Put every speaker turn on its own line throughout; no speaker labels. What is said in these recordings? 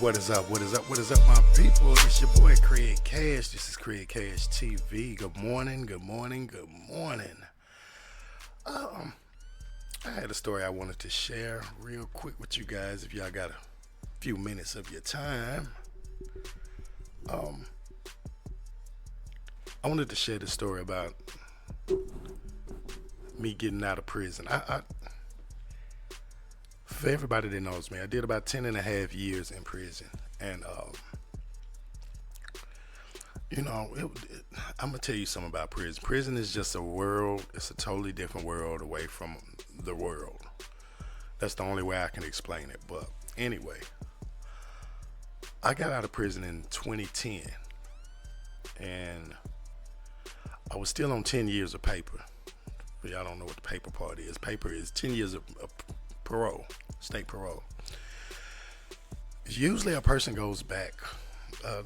What is up? What is up? What is up, my people? It's your boy Craig Cash. This is Craig Cash TV. Good morning, good morning, good morning. I had a story I wanted to share real quick with you guys if y'all got a few minutes of your time. I wanted to share the story about me getting out of prison. For everybody that knows me, I did about 10 and a half years in prison. And, I'm going to tell you something about prison. Prison is just a world. It's a totally different world away from the world. That's the only way I can explain it. But anyway, I got out of prison in 2010. And I was still on 10 years of paper. But y'all don't know what the paper part is. Paper is 10 years of parole, state parole. Usually a person goes back,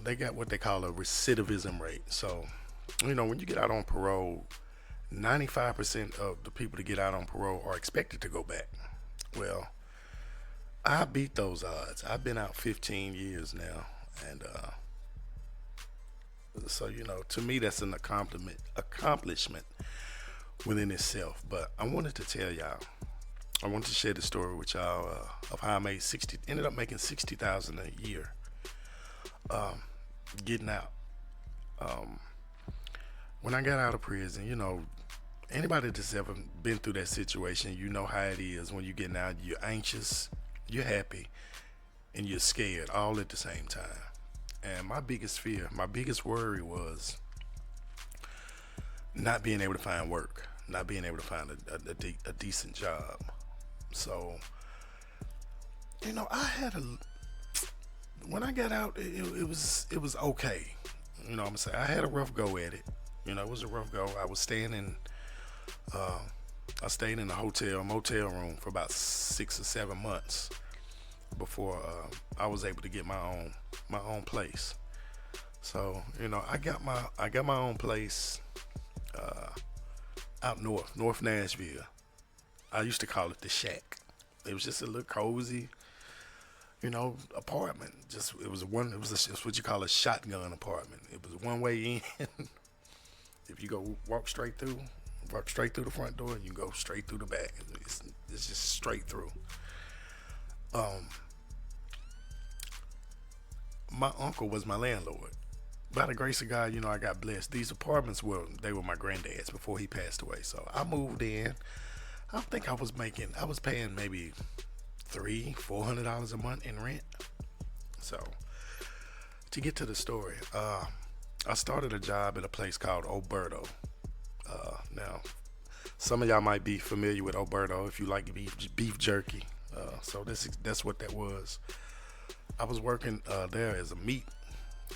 they got what they call a recidivism rate. So, when you get out on parole, 95% of the people that get out on parole are expected to go back. Well, I beat those odds. I've been out 15 years now. And so, to me, that's an accomplishment within itself. But I wanted to tell y'all, I wanted to share the story with y'all of how I ended up making $60,000 a year, getting out. When I got out of prison, anybody that's ever been through that situation, you know how it is when you're getting out. You're anxious, you're happy, and you're scared all at the same time. And my biggest fear, my biggest worry was not being able to find work, not being able to find a decent job. So, when I got out, it was okay. I'm gonna say I had a rough go at it. It was a rough go. I was staying in, I stayed in a motel room for about 6 or 7 months before I was able to get my own place. So, I got my own place out North Nashville. I used to call it the shack. It was just a little cozy, apartment. It was what you call a shotgun apartment. It was one way in. If you walk straight through the front door, and you go straight through the back. It's just straight through. My uncle was my landlord. By the grace of God, I got blessed. These apartments were my granddad's before he passed away. So I moved in. I think I was paying maybe $300-$400 a month in rent. So to get to the story, I started a job at a place called Oberto. Now, some of y'all might be familiar with Oberto if you like beef jerky. So that's what that was. I was working there as a meat.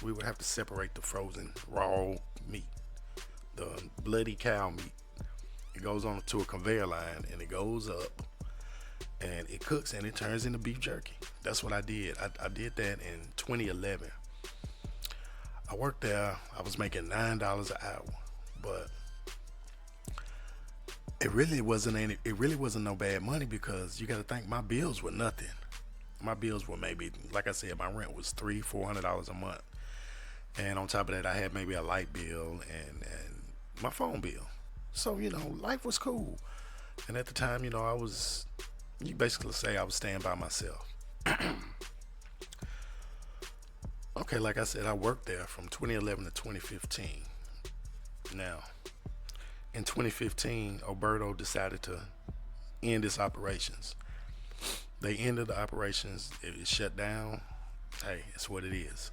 We would have to separate the frozen raw meat, the bloody cow meat. It goes on to a conveyor line and it goes up and it cooks and it turns into beef jerky. That's what I did. I did that in 2011. I worked there. I was making $9 an hour, but it really wasn't no bad money because you got to think my bills were nothing. My bills were maybe, like I said, my rent was $300-$400 a month, and on top of that, I had maybe a light bill and my phone bill. So, life was cool. And at the time, you basically say I was staying by myself. Okay, like I said, I worked there from 2011 to 2015. Now, in 2015, Oberto decided to end its operations. They ended the operations. It shut down. Hey, it's what it is.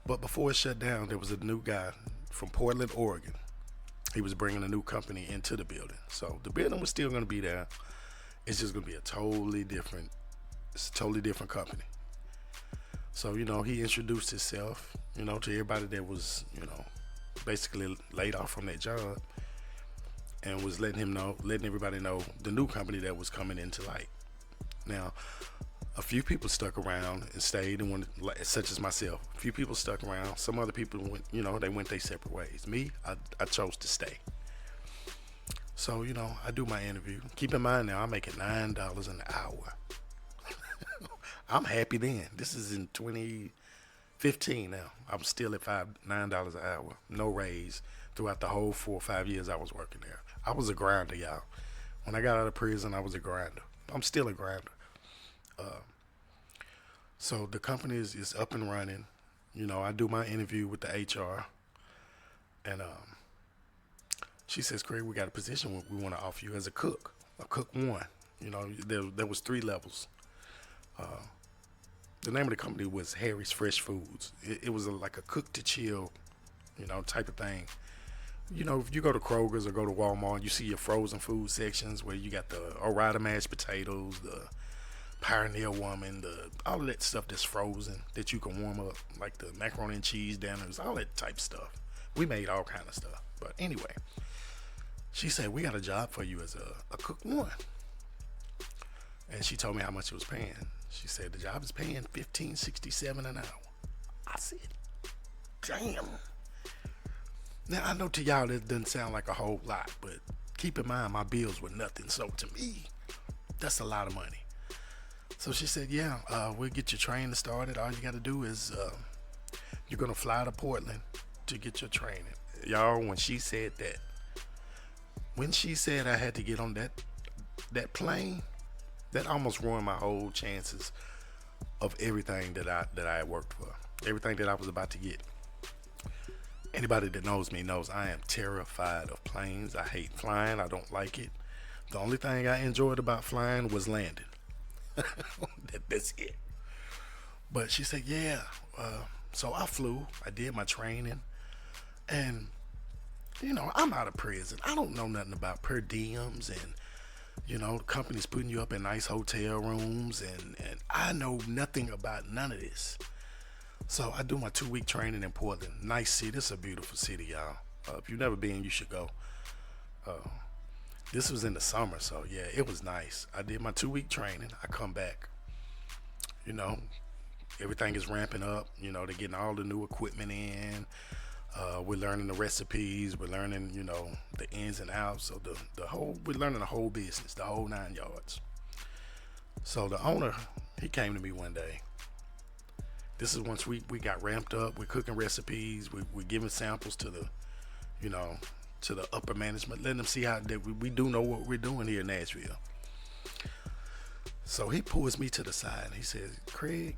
But before it shut down, there was a new guy from Portland, Oregon. He was bringing a new company into the building. So the building was still going to be there. It's just going to be a totally different company. So, he introduced himself, to everybody that was, basically laid off from that job, and was letting everybody know the new company that was coming into light. Now, a few people stuck around and stayed and such as myself. A few people stuck around. Some other people went, they went their separate ways. Me, I chose to stay. So, I do my interview. Keep in mind now, I'm making $9 an hour. I'm happy then. This is in 2015 now. I'm still at $9 an hour, no raise throughout the whole 4 or 5 years I was working there. I was a grinder, y'all. When I got out of prison, I was a grinder. I'm still a grinder. Uh, so the company is up and running. I do my interview with the HR, and she says, Craig, we got a position we want to offer you as a cook. A cook one. There was 3 levels. Uh, the name of the company was Harry's Fresh Foods. It was like a cook to chill, type of thing. If you go to Kroger's or go to Walmart, you see your frozen food sections where you got the Ore-Ida mashed potatoes, the Pioneer Woman, all of that stuff that's frozen that you can warm up, like the macaroni and cheese dinners, all that type stuff. We made all kind of stuff. But anyway, she said, we got a job for you as a cook one. And she told me how much it was paying. She said the job is paying $15.67 an hour. I said, damn. Now I know to y'all that doesn't sound like a whole lot, but keep in mind my bills were nothing. So to me, that's a lot of money. So she said, yeah, we'll get your training started. All you got to do is you're going to fly to Portland to get your training. Y'all, when she said I had to get on that plane, that almost ruined my whole chances of everything that I had worked for, everything that I was about to get. Anybody that knows me knows I am terrified of planes. I hate flying. I don't like it. The only thing I enjoyed about flying was landing. That's it. But she said, yeah. So I flew. I did my training. And, I'm out of prison. I don't know nothing about per diems and, the company's putting you up in nice hotel rooms. And I know nothing about none of this. So I do my 2-week training in Portland. Nice city. It's a beautiful city, y'all. If you've never been, you should go. This was in the summer, so yeah, it was nice. I did my 2-week training. I come back. Everything is ramping up. They're getting all the new equipment in. We're learning the recipes. We're learning, the ins and outs. So we're learning the whole business, the whole 9 yards. So the owner, he came to me one day. This is once we got ramped up. We're cooking recipes. We're giving samples to the, to the upper management, letting them see how that we do know what we're doing here in Nashville. So he pulls me to the side and he says, Craig.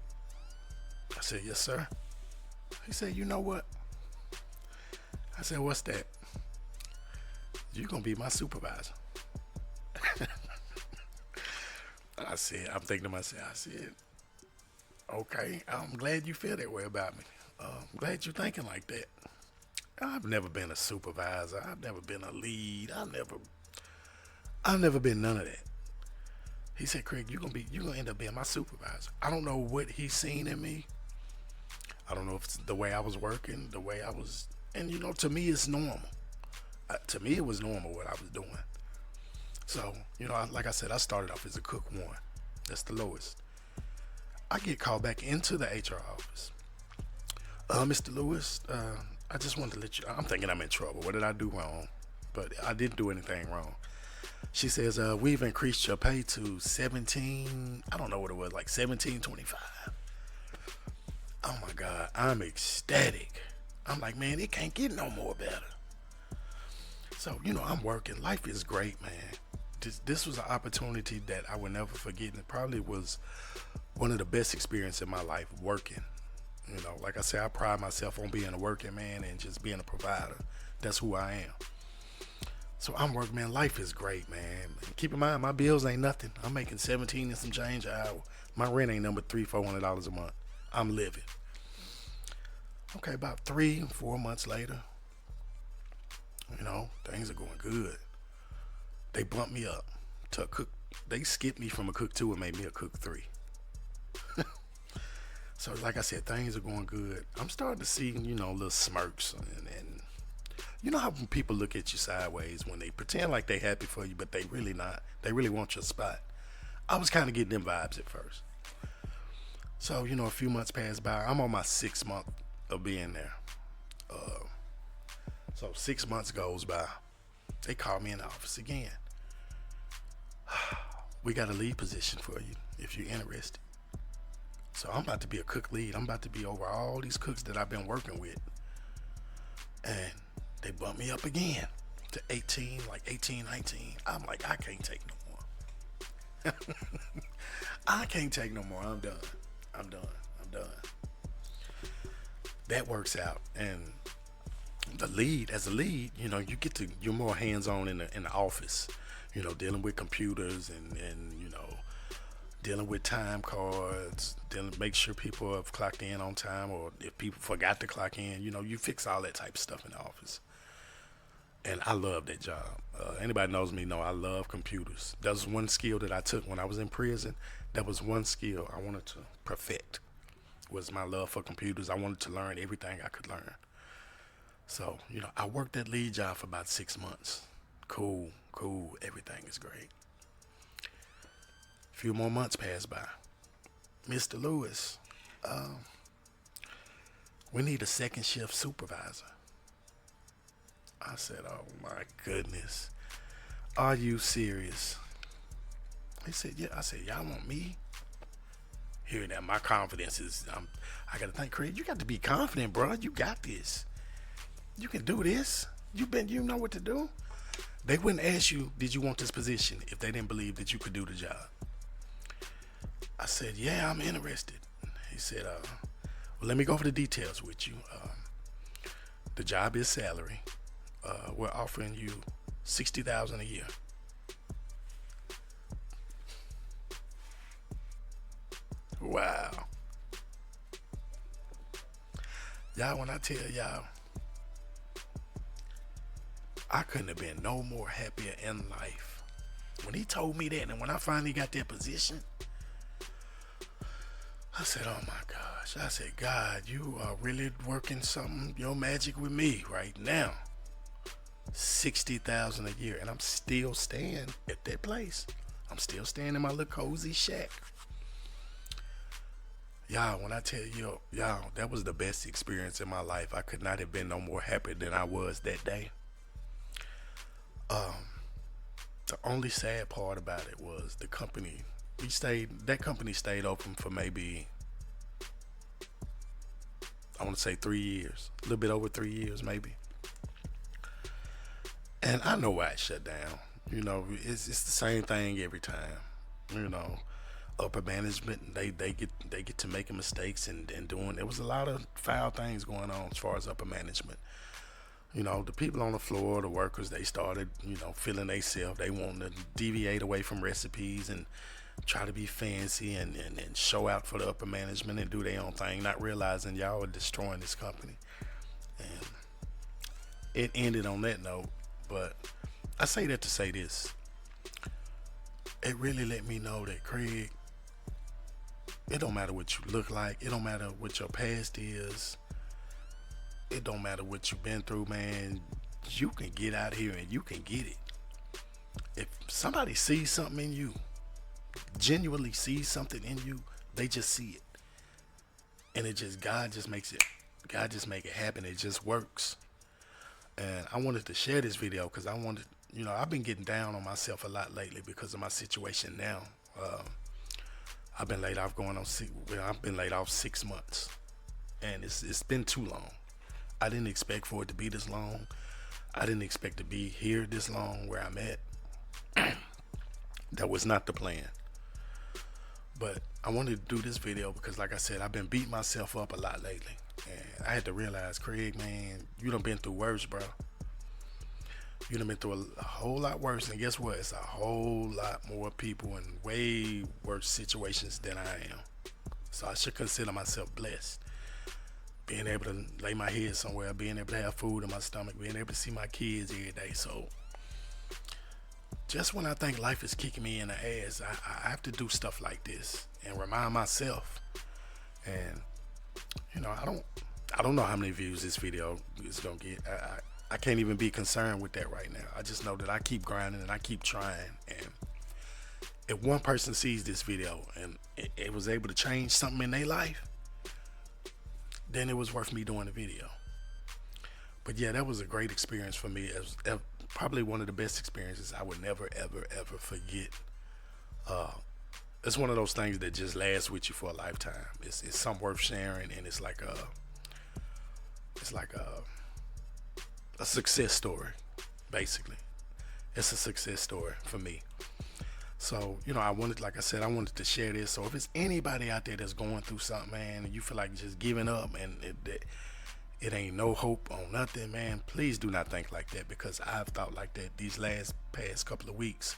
I said, yes, sir. He said, you know what? I said, what's that? You're going to be my supervisor. I'm thinking to myself, I said, okay, I'm glad you feel that way about me. I'm glad you're thinking like that. I've never been a supervisor. I've never been a lead. I've never been none of that. He said, Craig, you're gonna end up being my supervisor. I don't know what he's seen in me. I don't know if it's the way I was working, the way I was, and to me it's normal. To me it was normal what I was doing. So, like I said, I started off as a cook one. That's the lowest. I get called back into the HR office. Mr. Lewis, I just wanted to let you, I'm thinking I'm in trouble. What did I do wrong? But I didn't do anything wrong. She says, we've increased your pay to 17, I don't know what it was, like 17.25. Oh my God, I'm ecstatic. I'm like, man, it can't get no more better. So, I'm working. Life is great, man. This was an opportunity that I will never forget. And it probably was one of the best experiences in my life, working. Like I said, I pride myself on being a working man and just being a provider. That's who I am. So I'm working, man. Life is great, man. And keep in mind, my bills ain't nothing. I'm making 17 and some change an hour. My rent ain't number $300-400 a month. I'm living. Okay, about 3-4 months later, things are going good. They bumped me up to a cook. They skipped me from a cook 2 and made me a cook 3. So like I said, things are going good. I'm starting to see, little smirks and how people look at you sideways when they pretend like they happy for you, but they really not. They really want your spot. I was kind of getting them vibes at first. So, a few months passed by. I'm on my 6th month of being there. So 6 months goes by. They call me in the office again. We got a lead position for you if you're interested. So I'm about to be a cook lead. I'm about to be over all these cooks that I've been working with. And they bumped me up again to 18, like 18, 19. I'm like, I can't take no more. I can't take no more. I'm done. I'm done. I'm done. That works out. And the lead, as a lead, you're more hands on in the office, dealing with computers and dealing with time cards, make sure people have clocked in on time, or if people forgot to clock in, you fix all that type of stuff in the office. And I love that job. Anybody knows me know I love computers. That was one skill that I took when I was in prison. That was one skill I wanted to perfect, was my love for computers. I wanted to learn everything I could learn. So, I worked that lead job for about 6 months. Cool, everything is great. A few more months passed by. Mr. Lewis, we need a second shift supervisor. I said, oh my goodness. Are you serious? He said, yeah. I said, y'all want me? Hearing that, my confidence is, I got to think, Craig, you got to be confident, bro. You got this. You can do this. You know what to do. They wouldn't ask you, did you want this position, if they didn't believe that you could do the job. I said, yeah, I'm interested. He said, well, let me go over the details with you. The job is salary. We're offering you $60,000 a year. Wow. Y'all, when I tell y'all, I couldn't have been no more happier in life. When he told me that, and when I finally got that position, I said, oh my gosh. I said, God, you are really working your magic with me right now. $60,000 a year, and I'm still staying at that place. I'm still staying in my little cozy shack. Y'all, when I tell you, y'all, that was the best experience in my life. I could not have been no more happy than I was that day. The only sad part about it was the company. That company stayed open for maybe, I want to say 3 years, a little bit over 3 years maybe. And I know why it shut down. It's the same thing every time. Upper management, they get to making mistakes and doing. There was a lot of foul things going on as far as upper management. The people on the floor, the workers, they started, feeling themselves. They wanting to deviate away from recipes and try to be fancy and show out for the upper management and do their own thing, not realizing y'all are destroying this company. And it ended on that note. But I say that to say this. It really let me know that, Craig, it don't matter what you look like. It don't matter what your past is. It don't matter what you've been through, man. You can get out here and you can get it. If somebody sees something in you, genuinely sees something in you, they just see it. And God just make it happen. It just works. And I wanted to share this video because I've been getting down on myself a lot lately because of my situation now. I've been laid off I've been laid off 6 months, and it's been too long. I didn't expect for it to be this long. I didn't expect to be here this long where I'm at. That was not the plan. But I wanted to do this video because, like I said, I've been beating myself up a lot lately. And I had to realize, Craig, man, you done been through worse, bro. You done been through a whole lot worse. And guess what? It's a whole lot more people in way worse situations than I am. So I should consider myself blessed. Being able to lay my head somewhere, being able to have food in my stomach, being able to see my kids every day. So just when I think life is kicking me in the ass, I have to do stuff like this and remind myself. And I don't know how many views this video is gonna get. I can't even be concerned with that right now. I just know that I keep grinding and I keep trying. And if one person sees this video and it was able to change something in their life, then it was worth me doing the video. But yeah, that was a great experience for me. It was probably one of the best experiences I would never, ever, ever forget. it's one of those things that just lasts with you for a lifetime. It's something worth sharing, and it's like a success story, basically. It's a success story for me. So, I wanted, like I said, I wanted to share this. So if it's anybody out there that's going through something, man, and you feel like just giving up and it ain't no hope on nothing, man, please do not think like that, because I've thought like that these past couple of weeks.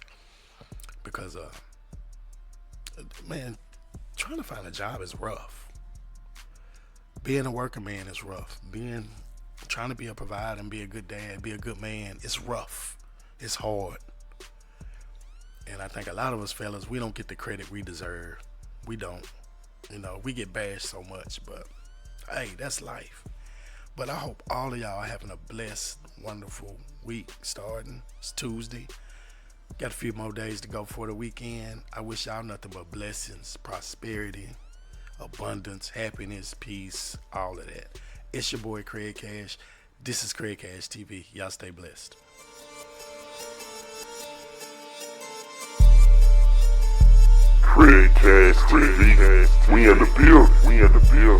Because, man, trying to find a job is rough. Being a worker man is rough. Trying to be a provider and be a good dad, be a good man, it's rough. It's hard. And I think a lot of us fellas, we don't get the credit we deserve. We don't. We get bashed so much, but hey, that's life. But I hope all of y'all are having a blessed, wonderful week starting. It's Tuesday. Got a few more days to go for the weekend. I wish y'all nothing but blessings, prosperity, abundance, happiness, peace, all of that. It's your boy Craig Cash. This is Craig Cash TV. Y'all stay blessed.
Craig Cash TV. We in the building.